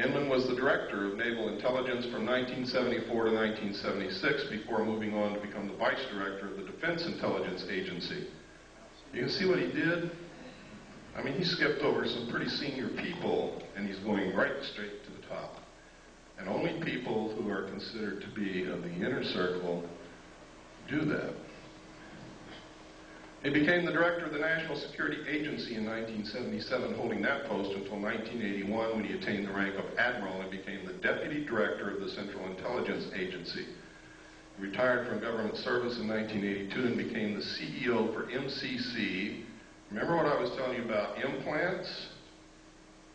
Inman was the director of Naval Intelligence from 1974 to 1976 before moving on to become the vice director of the Defense Intelligence Agency. You can see what he did? I mean, he skipped over some pretty senior people, and he's going right straight to the top. And only people who are considered to be of the inner circle do that. He became the director of the National Security Agency in 1977, holding that post until 1981 when he attained the rank of admiral and became the deputy director of the Central Intelligence Agency. He retired from government service in 1982 and became the CEO for MCC. Remember what I was telling you about implants?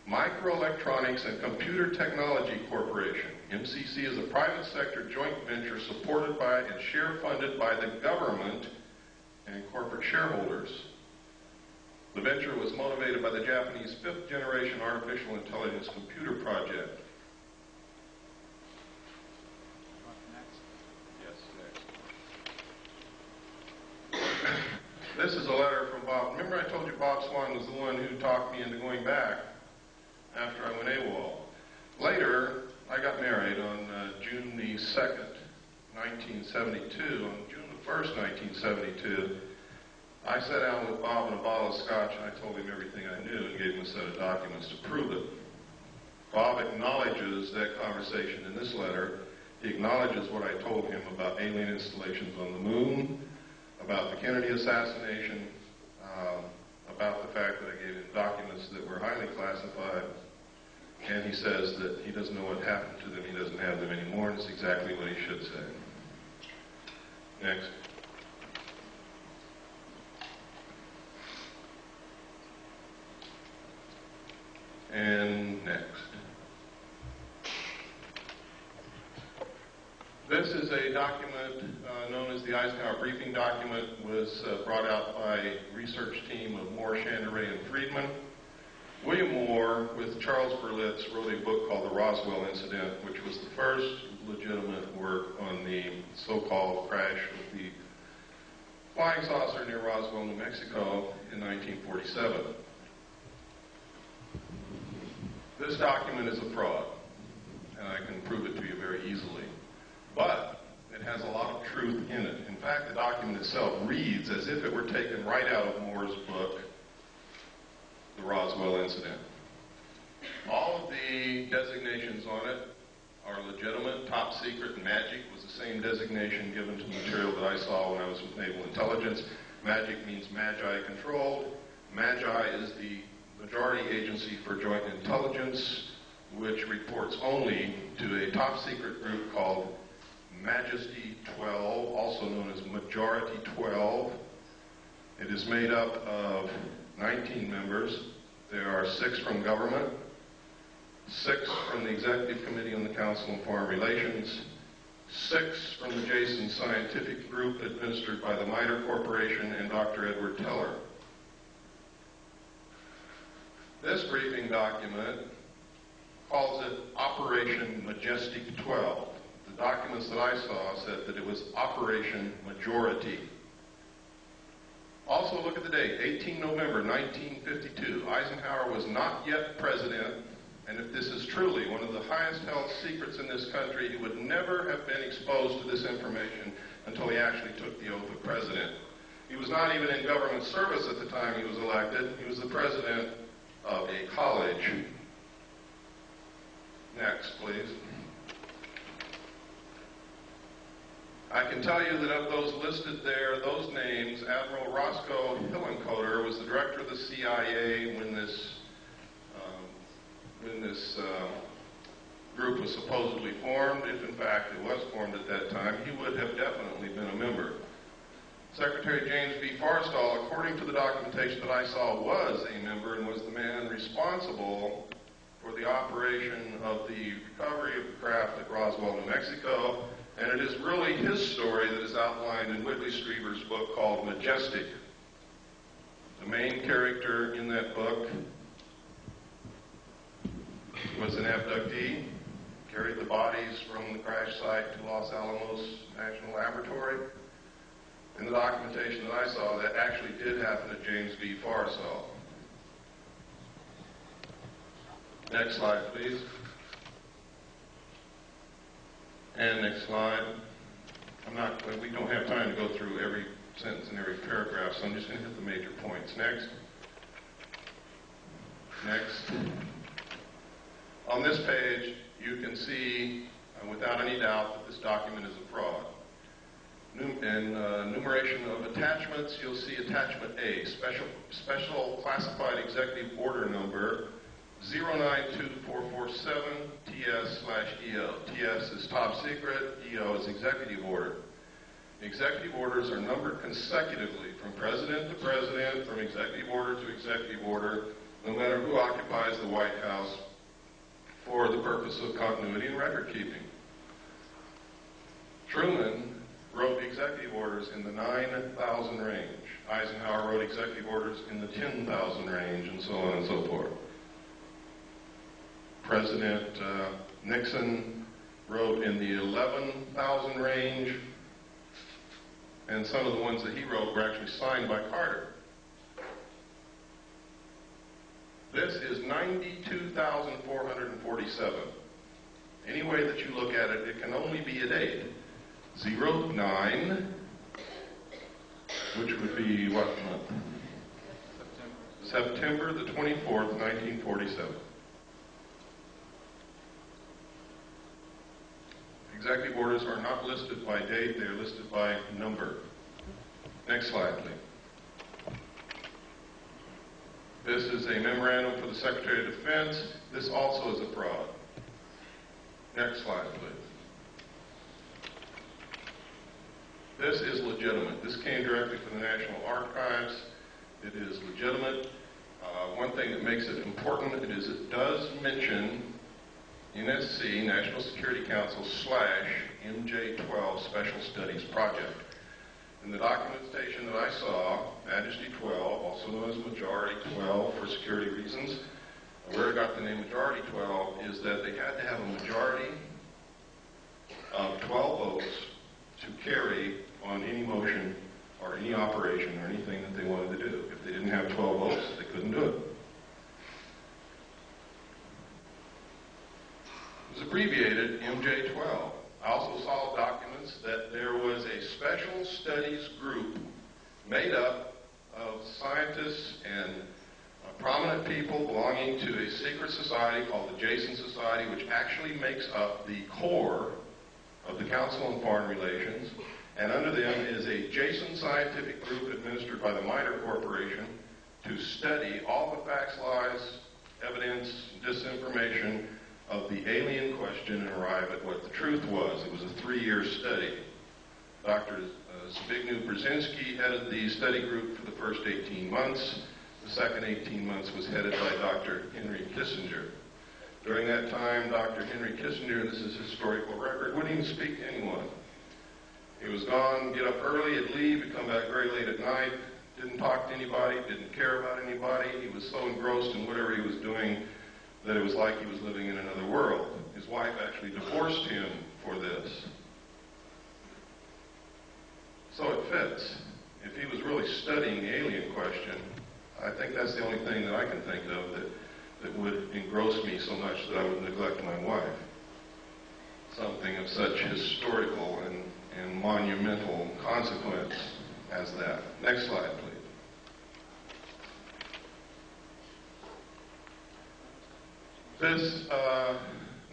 Microelectronics and Computer Technology Corporation. MCC is a private sector joint venture supported by and share funded by the government and corporate shareholders. The venture was motivated by the Japanese fifth generation artificial intelligence computer project. This is a letter from Bob. Remember I told you Bob Swan was the one who talked me into going back after I went AWOL. Later, I got married on June the 2nd, 1972. On June the 1st, 1972, I sat down with Bob and a bottle of scotch and I told him everything I knew and gave him a set of documents to prove it. Bob acknowledges that conversation in this letter. He acknowledges what I told him about alien installations on the moon, about the Kennedy assassination, about the fact that I gave him documents that were highly classified, and he says that he doesn't know what happened to them, he doesn't have them anymore, and it's exactly what he should say. Next. And next. This is a document known as the Eisenhower Briefing Document. It was brought out by a research team of Moore, Chandray, and Friedman. William Moore, with Charles Berlitz, wrote a book called The Roswell Incident, which was the first legitimate work on the so-called crash of the flying saucer near Roswell, New Mexico in 1947. This document is a fraud, and I can prove it to you very easily. But it has a lot of truth in it. In fact, the document itself reads as if it were taken right out of Moore's book, The Roswell Incident. All of the designations on it are legitimate. Top secret and magic was the same designation given to the material that I saw when I was with Naval Intelligence. Magic means Magi controlled. Magi is the majority agency for joint intelligence, which reports only to a top secret group called Majesty 12, also known as Majority 12. It is made up of 19 members. There are 6 from government, 6 from the Executive Committee on the Council on Foreign Relations, 6 from the Jason Scientific Group administered by the MITRE Corporation and Dr. Edward Teller. This briefing document calls it Operation Majestic 12. The documents that I saw said that it was Operation Majority. Also, look at the date, 18 November 1952. Eisenhower was not yet president, and if this is truly one of the highest held secrets in this country, he would never have been exposed to this information until he actually took the oath of president. He was not even in government service at the time he was elected. He was the president of a college. Next, please. I can tell you that of those listed there, those names, Admiral Roscoe Hillenkoetter was the director of the CIA when this group was supposedly formed. If in fact it was formed at that time, he would have definitely been a member. Secretary James B. Forrestal, according to the documentation that I saw, was a member and was the man responsible for the operation of the recovery of the craft at Roswell, New Mexico. And it is really his story that is outlined in Whitley Strieber's book called Majestic. The main character in that book was an abductee, carried the bodies from the crash site to Los Alamos National Laboratory. In the documentation that I saw, that actually did happen to James B. Forrestal. Next slide, please. And next slide. We don't have time to go through every sentence and every paragraph, so I'm just going to hit the major points. Next. Next. On this page, you can see, without any doubt, that this document is a fraud. In enumeration of attachments, you'll see attachment A, special classified executive order number 092447 TS/EO. TS is top secret, EO is executive order. Executive orders are numbered consecutively from president to president, from executive order to executive order, no matter who occupies the White House, for the purpose of continuity and record keeping. Truman wrote executive orders in the 9,000 range. Eisenhower wrote executive orders in the 10,000 range, and so on and so forth. President Nixon wrote in the 11,000 range, and some of the ones that he wrote were actually signed by Carter. This is 92,447. Any way that you look at it, it can only be a date. 09, which would be what month? September the 24th, 1947. Executive orders are not listed by date, they are listed by number. Next slide, please. This is a memorandum for the Secretary of Defense. This also is a fraud. Next slide, please. This is legitimate. This came directly from the National Archives. It is legitimate. One thing that makes it important is it does mention NSC, National Security Council / MJ-12 Special Studies Project. In the documentation that I saw, Majesty 12, also known as Majority 12 for security reasons, where I got the name Majority 12 is that they had to have a majority of 12 votes to carry on any motion or any operation or anything that they wanted to do. If they didn't have 12 votes, they couldn't do it. It was abbreviated MJ-12. I also saw documents that there was a special studies group made up of scientists and prominent people belonging to a secret society called the Jason Society, which actually makes up the core of the Council on Foreign Relations, and under them is a Jason scientific group administered by the Miner Corporation to study all the facts, lies, evidence, disinformation of the alien question and arrive at what the truth was. It was a 3-year study. Dr. Zbigniew Brzezinski headed the study group for the first 18 months. The second 18 months was headed by Dr. Henry Kissinger. During that time, Dr. Henry Kissinger, this is historical record, wouldn't even speak to anyone. He was gone, get up early, he'd leave, he'd come back very late at night, didn't talk to anybody, didn't care about anybody. He was so engrossed in whatever he was doing that it was like he was living in another world. His wife actually divorced him for this. So it fits. If he was really studying the alien question, I think that's the only thing that I can think of that would engross me so much that I would neglect my wife. Something of such historical and monumental consequence as that. Next slide, please. This,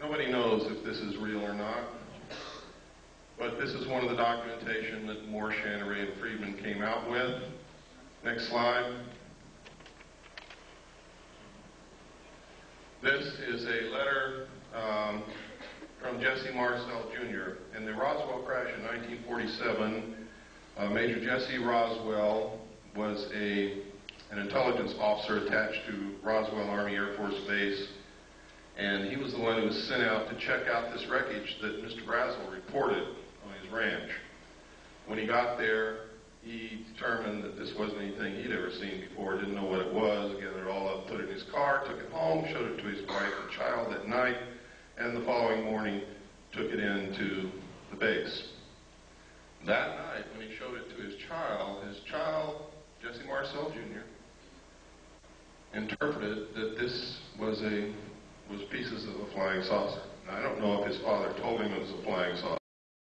nobody knows if this is real or not, but this is one of the documentation that Moore, Channery, and Friedman came out with. Next slide. This is a letter from Jesse Marcel Jr. In the Roswell crash in 1947, Major Jesse Roswell was an intelligence officer attached to Roswell Army Air Force Base, and he was the one who was sent out to check out this wreckage that Mr. Brazel reported on his ranch. When he got there, he determined that this wasn't anything he'd ever seen before, didn't know what it was, gathered it all up, put it in his car, took it home, showed it to his wife and child that night, and the following morning took it into the base. That night, when he showed it to his child, Jesse Marcel Jr., interpreted that this was was pieces of a flying saucer. Now, I don't know if his father told him it was a flying saucer.